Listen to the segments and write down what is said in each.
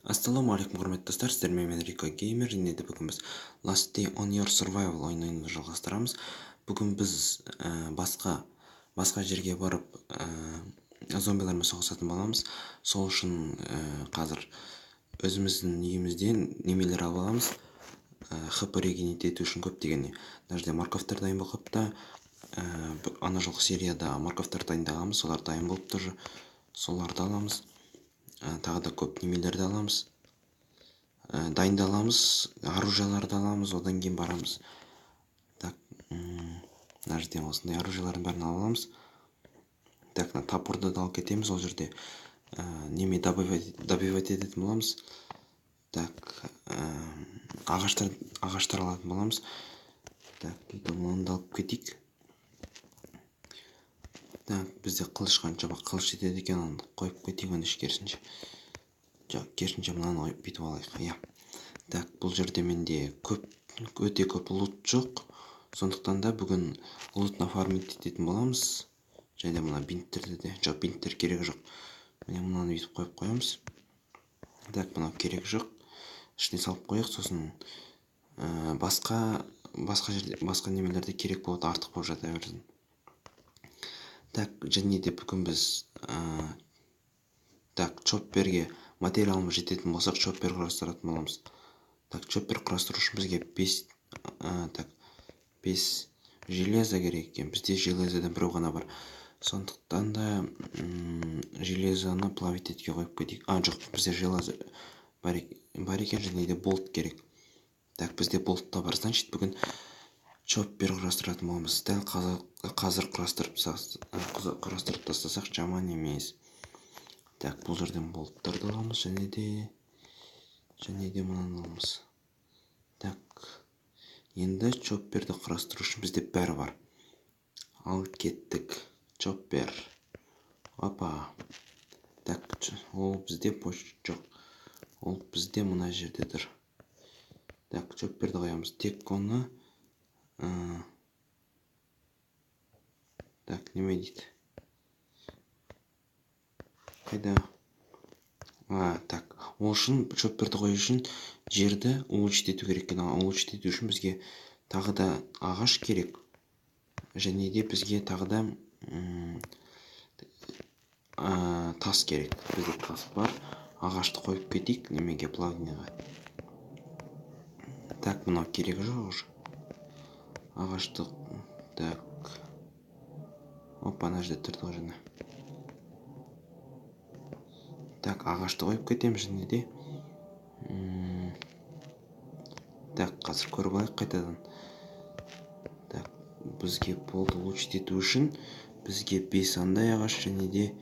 Ассалаумағалейкум құрметті достар, сіздермен мен Рико Геймер, және де бүгін біз Last Day on Your Survival ойынын жалғастырамыз. Бүгін біз басқа жерге барып зомбилармен соғысатын боламыз. Сол үшін қазір өзіміздің үйімізден немелер алып аламыз. ХП регенит ету үшін көптеген мына жерде морковтар дайын болып қапты. Ана жылғы серияда морковтар дайындағанбыз, солар дайын болып тұр. Соларды аламыз. Тағы да көп немелерді аламыз. Дайындаламыз, оружияларды аламыз, одан кейін барамыз. Так, мына жерде осындай оружиялардың бәрін аламыз. Так, топорды да алып кетеміз, ол жерде неме добивать ететін боламыз. Так, ағаштар алатын боламыз. Так, оны да алып кетейік. Так, бізде қылыш қанша қылыш жетеді екен, оны қойып кетейік, оны керісінше. Жоқ, керісінше мынаны бүйтіп алайық. Так, бұл жерде менде өте көп лут жоқ. Сондықтан да бүгін лутна фарминг ететін боламыз. Және мына бинттерді де, жоқ, бинттер керек жоқ. Міне мынаны бүйтіп қойып қоямыз. Так, мынау керек жоқ. Ішіне салып қояйық, сосын басқа немелерде керек болады, артық болып жата берсін. Так, және де бүгін біз чопперге материалымыз жететін болсақ, чоппер құрастыратын боламыз. Так, чоппер құрастыру үшін бізге 5 железо керек екен. Бізде железодан біреу ғана бар. Сондықтан да железоны плавить етуге қойып кетейік. Жоқ, бізде железо бар екен, және де болт керек. Так, бізде болт та бар. Значит, бүгін чоппер құрастыратын боламыз. Дәл қазір құрастырып тастасақ жаман емес. Так, бұл жерден болттарды аламыз, және де мынаны аламыз. Так, енді чопперді құрастыру үшін бізде бәрі бар. Ал кеттік. Чоппер. Опа. Так, ол бізде жоқ. Ол бізде мына жерде тұр. Так, чопперді қоямыз. Тек оны так, неме дейді? Қайда? Так, ол үшін чопперді қою үшін жерді улучшить ету керек екен. Улучшить ету үшін бізге тағы да ағаш керек. Және де бізге тағы да тас керек. Бізде тас бар. Ағашты қойып кетейік немеге, плавняға. Так, мынау керек жоқ уже. Ағашты, так. Опа, ана жерде тұрды ғой жаңа. Так, ағашты қойып кетеміз, және де так, қазір көріп алайық қайтадан. Так, бізге болды улучшить ету үшін бізге 5 андай ағаш, және де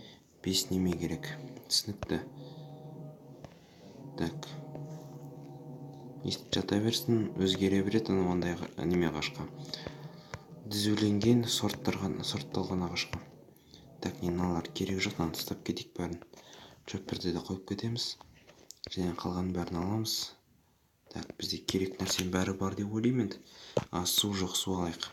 5 неме керек. Түсінікті. Так, естіп жата берсін, өзгере береді анандай неме ағашқа. Дүзуленген сортталған ағашқа. Так, мыналар керек жоқ, мынаны тастап кетейік бәрін. Чопперді де қойып кетеміз. Және қалған бәрін аламыз. Так, бізде керек нәрсенің бәрі бар деп ойлаймын енді. Су жоқ, су алайық.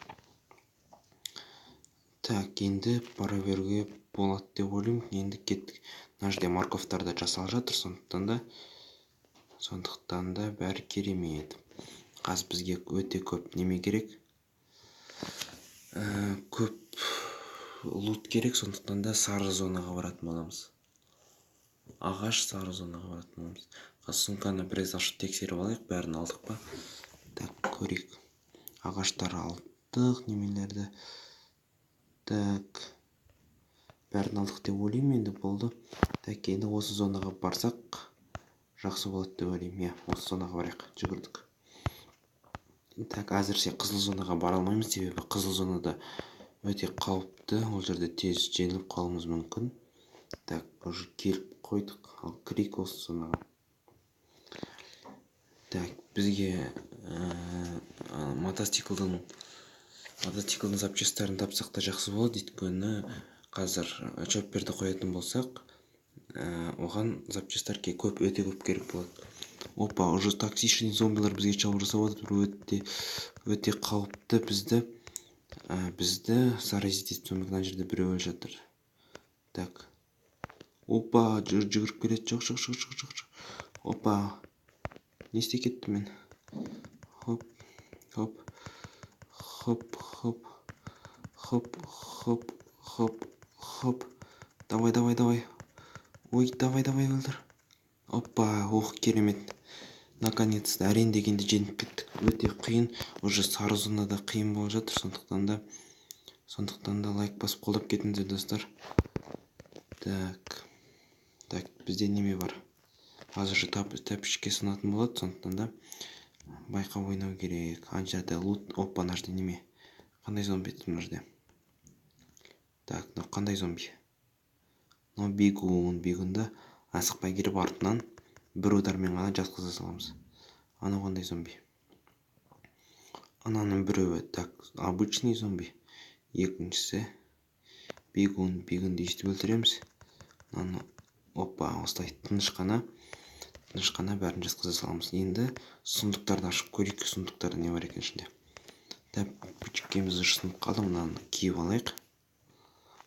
Так, енді бара беруге болады деп ойлаймын. Енді кеттік. Мына жерде морковтар да жасалып жатыр, сондықтан да бәрі керемет. Қазір бізге өте көп неме керек. Көп лут керек, сондықтан да сары зонаға баратын боламыз. Ағаш сары зонаға баратын боламыз. Сумканы біраз ашып тексеріп алайық, бәрін алдық па? Так, көрейік. Ағаштар алдық, немелерді. Так, бәрін алдық деп ойлаймын, енді болды. Так, енді осы зонаға барсақ жақсы болады деп ойлаймын. Осы зонаға барайық, жүгірдік. Так, әзірше қызыл зонаға бара алмаймыз, себебі қызыл зонада өте қауіпті. Ол жерде тез жеңіліп қалуымыз мүмкін. Так, уже келіп қойдық, ал кірейік осы зонаға. Так, бізге мотоциклдің запчастарын тапсақ та жақсы болады, өйткені қазір чопперді қоятын болсақ, оған запчастар өте көп керек болады. Опа, уже токсичный зомбилар бізге шабуыл жасап отыр, өте қауіпті. Бізді заразить етуі мүмкін. Мына жерде біреу өліп жатыр. Так. Опа, жүгіріп келеді. Жоқ. Опа, не істей кеттім мен. Хоп, хоп, хоп, хоп, хоп, хоп, хоп, хоп. Давай, давай, давай. Ой, давай, давай, өлтір. Опа, ох, керемет. Наконец-то әрең дегенде жетіп кеттік. Өте қиын, уже сары зонада қиын болып жатыр, сондықтан да лайк басып қолдап кетіңіздер достар. Так, бізде неме бар. Қазір же тәпішке сынатын болады, сондықтан да байқап ойнау керек. Ана жерде лут, опа, мына жерде неме. Қандай зомби тұр мына жерде? Так, мынау қандай зомби? Мынау бегунды асықпай келіп артынан бір удармен ғана жатқыза саламыз. Анау қандай зомби? Ананың біреуі, так, обычный зомби. Екіншісі бегунды өйстіп өлтіреміз. Опа, осылай тыныш қана бәрін жатқыза саламыз. Енді сұмдықтарды ашып көрейік, сұмдықтарда не бар екен ішінде. Так, бүчіккеміз ұшынып қалды, мынаны киіп алайық.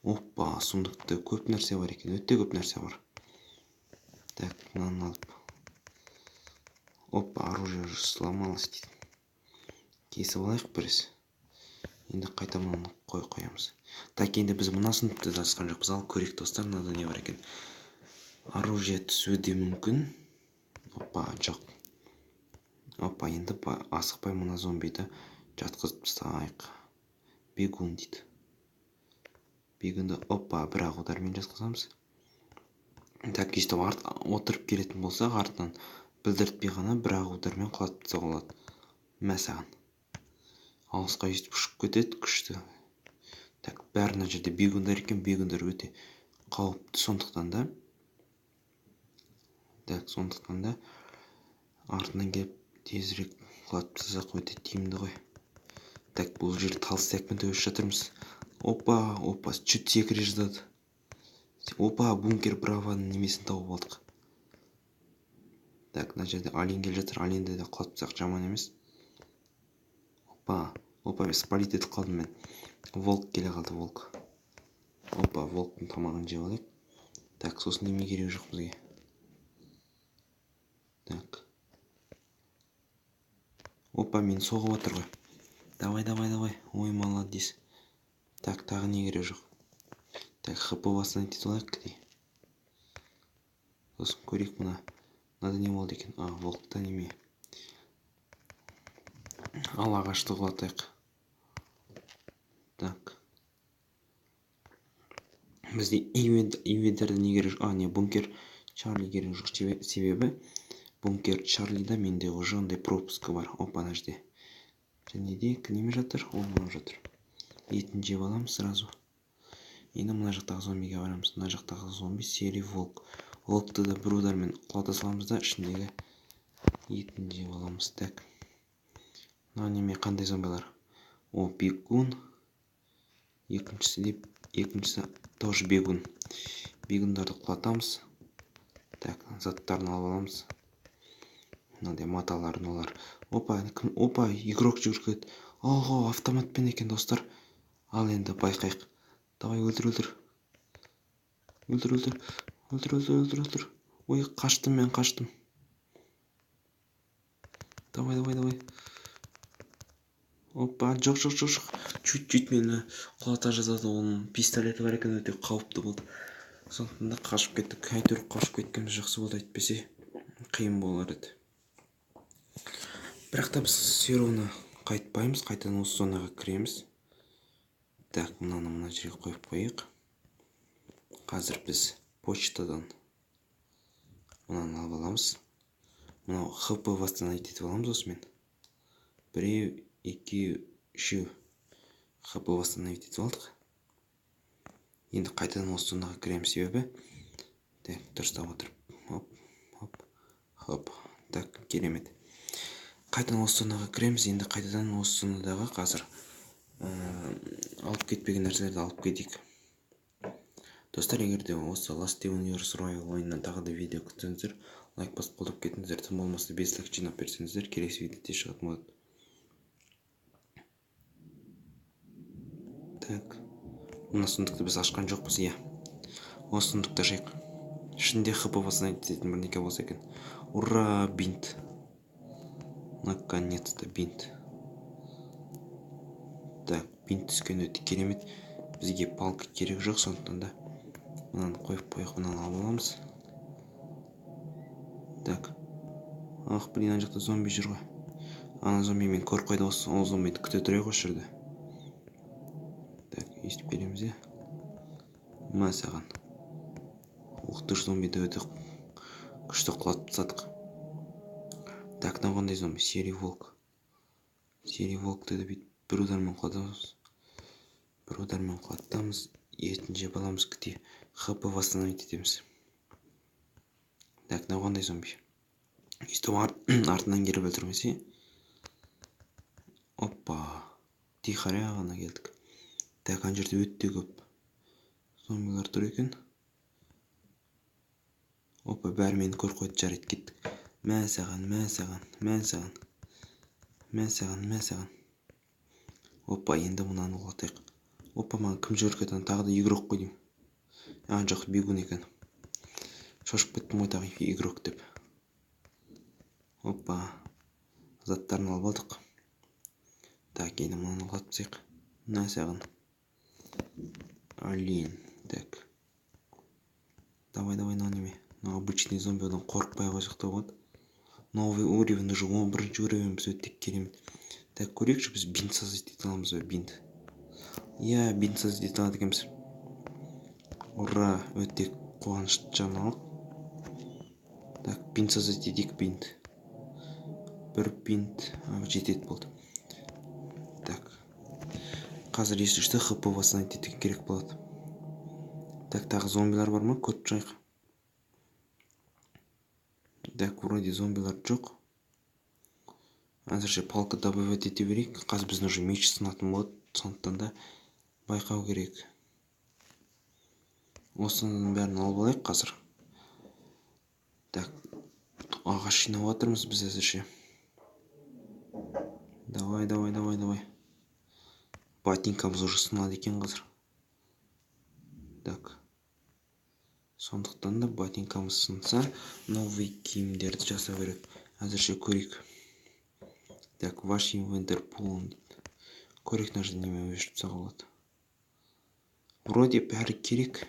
Опа, сұмдықта көп нәрсе бар екен, өте көп нәрсе бар. Так, мынаны алып. Опа, оружие сломалось дейді. Кесіп алайық біріз. Енді қайта мынаны қоямыз. Так, енді біз мына сұмдықты жасқан жоқпыз. Ал көрейік достар, мынада не бар екен. Оружие түсуі де мүмкін. Опа, жоқ. Опа, енді асықпай мына зомбиді жатқызып тастайық. Бегун дейді. Бегунды, опа, бір ақ удармен жатқызамыз. Так, естіп отырып келетін болсақ, артынан білдіртпей ғана бір ақ удармен құлатып тастауға болады. Мәсаған. Алысқа естіп ұшып кетеді, күшті. Так, бәріне жерде бегундар екен, бегундар өте қауіпті, сондықтан да артынан келіп тезірек құлатып тастасақ өте тиімді ғой. Так, бұл жерде талыс таяқпен төбелесіп жатырмыз. Опа, чуть секіре жаздады. Опа, бункер браваның немесін тауып алдық. Так, мына жерде ален келе жатыр, аленді де құлатып тастақ жаман емес. Опа, спалит етіп қалдым мен. Волк келе қалды, волк. Опа, волктың тамағын жеп алайық. Так, сосын неме керек жоқ бізге. Так. Опа, мен соғып отыр ғой. Давай. Ой, молодец. Так, тағы не керек жоқ. Так, хп восстановить етіп алайық кедей. Сосын көрейік мынада не болды екен. Волкта неме. Ал ағашты құлатайық. Так. Бізде инвентарда не керек жоқ. Не, бункер Чарли керек жоқ. Себебі бункер Чарлида менде уже ондай пропуск бар. Опа, ана жерде. Және де неме жатыр? Ол мынау жатыр. Етін жеп аламыз сразу. Енді мына жақтағы зомбиге барамыз. Мына жақтағы зомби серий волк. Волкты да бір удармен құлата саламыз да ішіндегі етін жеп аламыз. Так. Мына неме қандай зомбилар? Бегун. Екіншісі тоже бегун. Бегундарды құлатамыз. Так, заттарын алып аламыз. Мынандай маталарын олар. Опа, игрок жүгіріп. Ого, автоматпен екен достар. Ал енді байқайық. Давай, өлтір. Ой, қаштым. Давай. Опа, жоқ. Чуть мені құлата жаздады, оның пистолеті бар екен, өте қауіпті болды. Сондықтан да қашып кеттік. Әйтеуір қашып кеткеніміз жақсы болды, әйтпесе қиын болар еді. Бірақ та біз все равно қайтпаймыз, қайтадан осы зонаға кіреміз. Так, мына жерге қойып қойық. Қазір біз почтадан мынаны алып аламыз. Мынау хп восстановить етіп аламыз осымен. 1, 2, 3 хп восстановить етіп алдық. Енді қайтадан осы зонаға кіреміз, себебі. Так, дұрыстап отырып. Хоп. Так, керемет. Қайтадан осы зонаға кіреміз, енді қайтадан осы зонадағы қазір алып кетпеген нәрселерді алып кетейік. Достар, егер де осы Last Universe Royal ойыннан тағы да видео күтсеңіздер, лайк басып қолдап кетіңіздер, тым болмаса 5 лайк жинап берсеңіздер, келесі видео тез шығатын болады. Так, мына сұмдықты біз ашқан жоқпыз, иә. Осы сұмдықты ашайық. ішінде хп восстановить бірдеңе болса екен. Ура, бинт. Наконец-то бинт. Так, бинт түскен өте керемет. Бізге палка керек жоқ, сондықтан да мынаны қойып қояйық, мынаны алып аламыз. Так. Ах, блин, ана жақта зомби жүр ғой. Ана зомби мен көріп қойды, ол зомбиді күте тұрайық осы жерде. Так, естіп келеміз иә. Мә саған. Уқты зомбиді өте күшті құлатып тастадық. Так, мынау қандай зомби? Серый волк. Серый волкты да бүйтіп бір удармен құлатамыз. Бір удармен құлатамыз. Етін жеп аламыз, күте хп восстановить етеміз. Так, мынау қандай зомби? Өйстіп артынан келіп өлтірмесе. Опа. Тихоря ғана келдік. Так, ана жерде өте көп зомбилар тұр екен. Опа, бәрі мені көріп қойды, жарайды, кеттік. Мә саған. Опа, енді мынаны құлатайық. Опа, маған кім жіберіп кетті? Тағы да игрок қой деймін. Жоқ, бегун екен. Шошып кеттім ғой тағы игрок деп. Опа, заттарын алып алдық. Так, енді мынаны құлатып тастайық. Мә саған. Алин. Так. Давай, мынау неме. Мынау обычный зомби, одан қорықпай қойсақ та болады. Новый уровень, уже 11 уровень, біз өте керемет. Так, көрейікші, біз бинт создать ете аламыз ба? Бинт. Иә, бинт создать ете алады екенбіз. Ура, өте қуанышты жаңалық. Так, бинт создать етейік, бинт. Бір бинт жетеді болды. Так. Қазір если что хп восстановить ету керек болады. Так, тағы зомбилар бар ма? Көріп тұрайық. Так, вроде зомбилар жоқ. Әзірше палка добавить ете берейік. Қазір біздің уже меч сынатын болады, сондықтан да байқау керек. Осының бәрін алып алайық қазір. Так, ағаш жинап жатырмыз біз әзірше. Давай. Ботинкамыз уже сынады екен қазір. Так. Сондықтан да ботинкамыз сынса, новый киімдерді жасау керек. Әзірше көрейік. Так, ваш инвентарь полон. Көрейік, мына жерде неме өшіп тастауға болады. Вроде бәрі керек.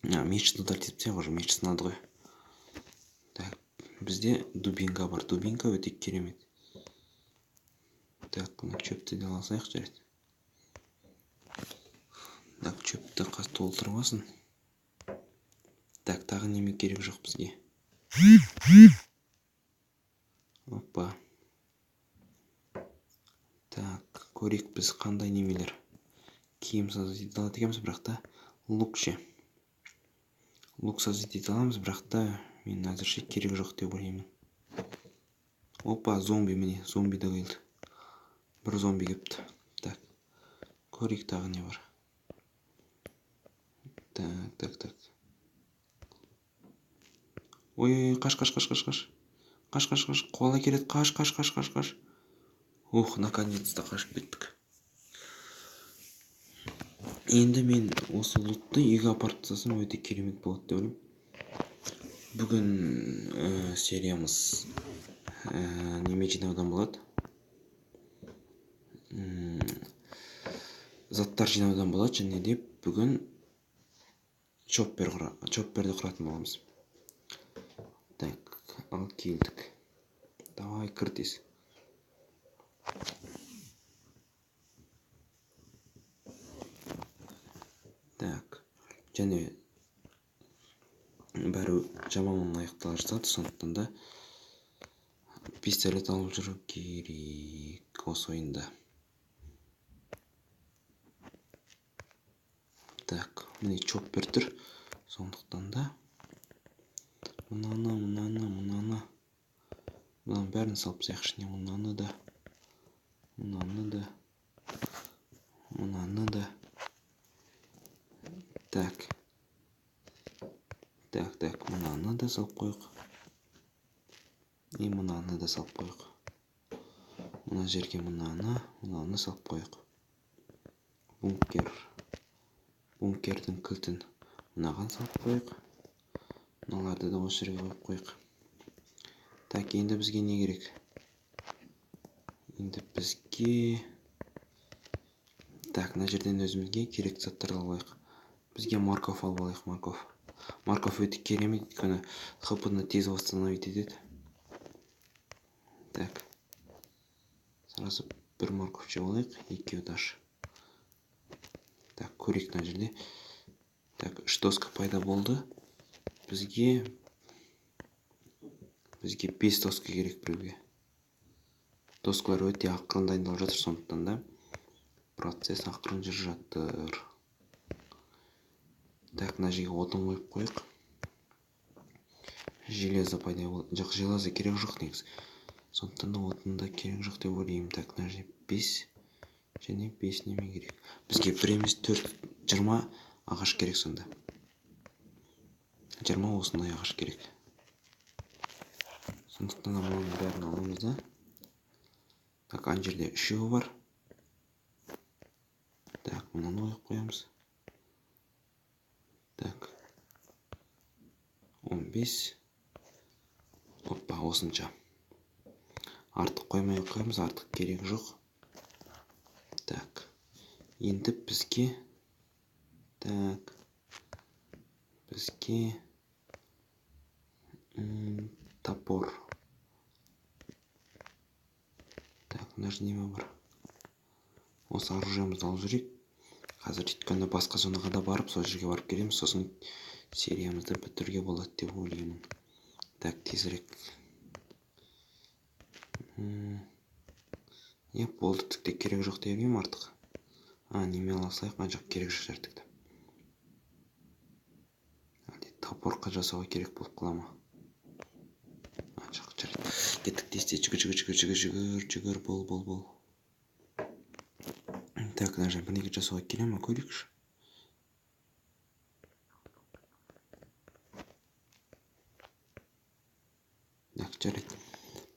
Меч удалить етсек, уже меч сынады ғой. Так, бізде дубинка бар. Дубинка өте керемет. Так, мына чөпті де алсайық, жарайды. Так, чөпті қаз толтырмасын. Так, тағы неме керек жоқ бізге. Опа. Так, көрейік біз қандай немелер. Киім создать ете алады екенбіз, бірақ та лук ше. Лук создать ете аламыз, бірақ та мен әзірше керек жоқ деп ойлаймын. Опа, зомби міне, зомби да келді. Бір зомби кепті. Так, көрейік тағы не бар. Так. Ой, қаш. Қуалай келеді, қаш. Ух, наконец-то қашып кеттік. Енді мен осы лутты үйге апарып тастасам өте керемет болады деп ойлаймын. Бүгін сериямыз неме жинаудан болады. Заттар жинаудан болады, және де бүгін чопперді құратын боламыз. Так, ал келдік. Давай, кір тез. Так, және бәрі жаман аяқтала жатады, сондықтан да пистолет алып жүру керек осы ойында. Так, міне чоппер тұр, сондықтан да мынаны бәрін салып тастайық ішіне. Мынаны да. Так, мынаны да салып қойық. Мынаны да салып қойық. Мына жерге мынаны салып қойық. Бункер. бункердің кілтін мынаған салып қойық. Мыналарды да осы жерге қойып қойық. Так, енді бізге не керек? Енді бізге так, мына жерден өзімізге керек заттарды алайық. Бізге морков алып алайық, морков. Морков өте керемет, өйткені хп-ны тез восстановить етеді. Так. Сразу бір морков жеп алайық, екеуі даш. Так, көрейік мына жерде. Так, 3 доска пайда болды. Бізге 5 доска керек біреуге. Доскалар өте ақырын дайындалып жатыр, сондықтан да процесс ақырын жүріп жатыр. Так, мына жерге отын қойып қойық. Железо пайда болды. Жоқ, железо керек жоқ негізі. Сондықтан да отында керек жоқ деп ойлаймын. Так, мына жерде 5 және 5 неме керек. Бізге 1 емес 4, 20 ағаш керек сонда. 20 осындай ағаш керек. Сондықтан да мұның бәрін аламыз да. Так, ана жерде 3 бар. Так, мынаны қойып қоямыз. Так. 15. Опа, осынша. Артық қоймай қоямыз, артық керек жоқ. Так. Енді бізге топор. Так, мына жерде неме бар? Осы оружиемізді алып жүрейік. Қазір өйткені басқа зонаға да барып, сол жерге барып келеміз, сосын сериямызды бітіруге болады деп ойлаймын. Так, тезірек. Болды, тікте керек жоқ деп ойлаймын артық. Неме ала салайық, жоқ керек жоқ жартыкты. Топорқа жасауға керек болып қала ма? Жоқ, жарайды. Кеттік, тесте жүгір, бол. Так, мына жерде бірдеңе жасауға келе ма, көрейікші. Так, жарайды.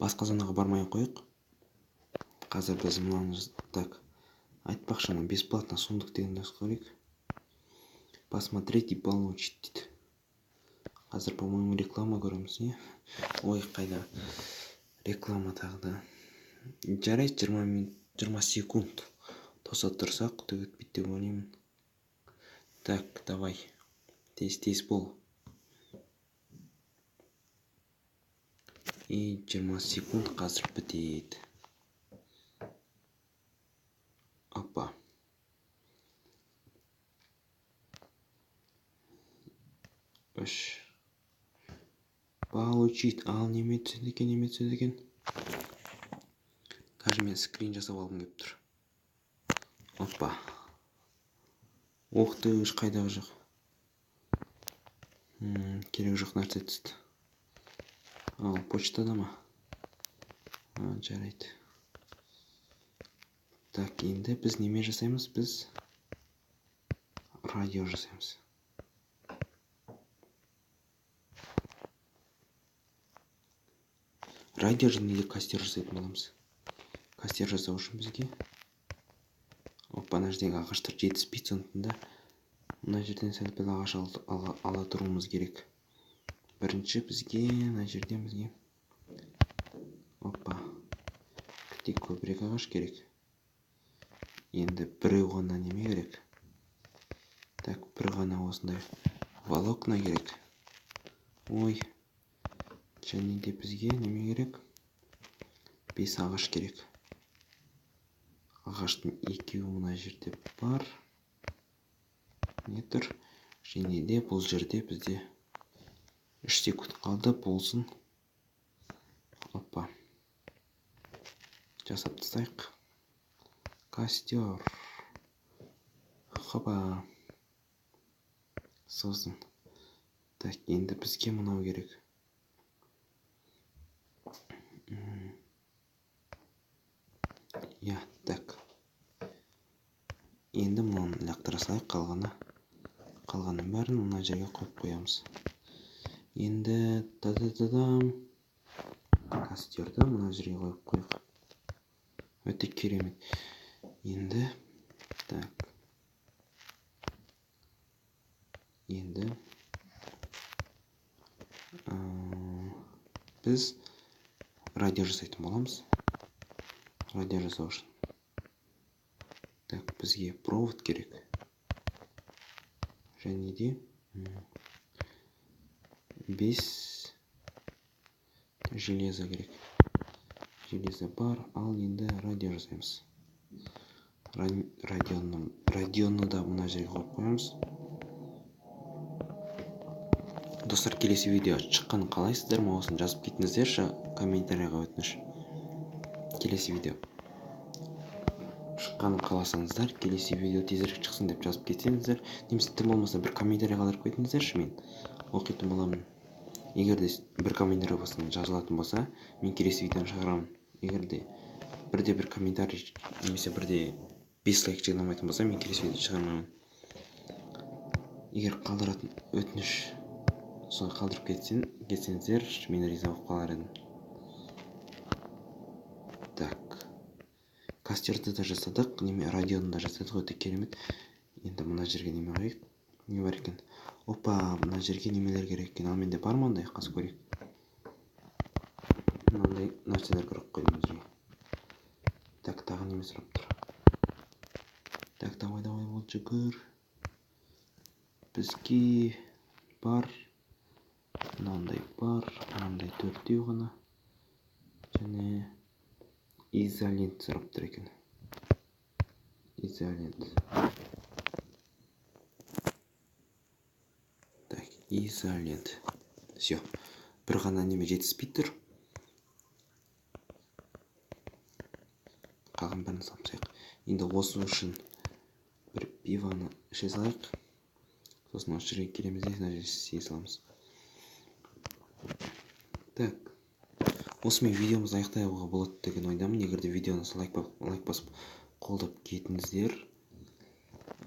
Басқа зонаға бармай қойық. Қазір біз мынаны, так, айтпақшы, бесплатно сундук дегенді көрейік. Посмотреть и получить дейді. Қазір, по-моему, реклама көреміз, не? Ой, қайда? Реклама тағы да. Жарайды, 20 секунд. Тоса тұрсақ, өтпейді деп ойлаймын. Так, давай. Тез бол. И 20 секунд қазір бітеді. Опа. Получить. Ал, неме түседі екен. Қазір мен скрин жасап алғым келіп тұр. Опа. Оқты қайдағы жоқ. Керек жоқ нәрсе түсті. Ал, почтада ма? Жарайды. Так, енді біз неме жасаймыз? Біз радио жасаймыз. Радио және кастер жасайтын боламыз. Кастер жасау үшін бізге. Опа, мына жердегі ағаштар жетіспейді, сондықтан да мына жерден сәл-пәл ағаш ала тұруымыз керек. Бірінші бізге, мына жерден бізге. Опа. Тек көбірек ағаш керек. Енді біреу ғана неме керек. Так, бір ғана осындай волокна керек. Ой. Және де бізге неме керек? 5 ағаш керек. Ағаштың екеуі мына жерде бар. Не тұр? Және де бұл жерде бізде 3 секунд қалды, болсын. Опа. Жасап тастайық. Костер. Хопа. Сосын. Так, енді бізге мынау керек. Так. Енді мұны лақтыра салайық, қалғанын бәрін мына жерге қойып қоямыз. Енді костерді мына жерге қойып қойық. Өте керемет. Енді так. біз радио жасайтын боламыз. Радио жасау үшін. Так, бізге провод керек. Және де 5 железо керек. Железо бар, ал енді радио жасаймыз. Радионы да мына жерге қойып қоямыз. Достар, келесі видео шыққанын қалайсыздар? Маған жазып кетіңіздерші, комментарийға өтініш. Келесі видео шыққанын қаласаңыздар, келесі видео тезірек шықсын деп жазып кетсеңіздер, немесе тым болмаса бір комментарий қалдырып кетіңіздерші, мен оқитын боламын. Егер де бір комментарий жазылатын болса, мен келесі видеоны шығарамын. Егер де бірде бір комментарий немесе бірде 5 лайк жинамайтын болса, мен келесі видео шығармаймын. Егер қалдыратын өтініш солай қалдырып кетсеңіздер, мен риза болып қалар едім. Так, кастерді да жасадық, радионы да жасадық, өте керемет. Енді мына жерге неме қойып, не бар екен? Опа, мына жерге немелер керек екен. Ал менде бар ма ондай? Қас көрейік. Мынандай нәрселер керек қойдым жерге. Так, тағы неме сұрап тұр. Так, давай бол жүгір. Бізге бар, мынандай бар, мынандай 4-еу ғана. Және изолент сұрап тұр екен. Изолент. Так, изолент. Все. Бір ғана неме жетіспей тұр. Қалған бәрін салып. Енді осы үшін бір пиваны іше салайық. Сосын осы жерге келеміз де, мына жерге сие саламыз. Так, осымен видеомызды аяқтауға болады деген ойдамын. Егер де видеоны лайк басып қолдап кетіңіздер,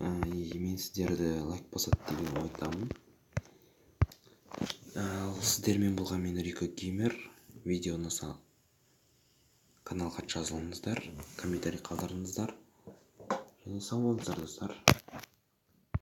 мен сіздерді лайк басады деген ойдамын. Ал сіздермен болған мен Рико Геймер. Видеоны каналға жазылыңыздар, комментарий қалдырыңыздар. Және сау болыңыздар, достар.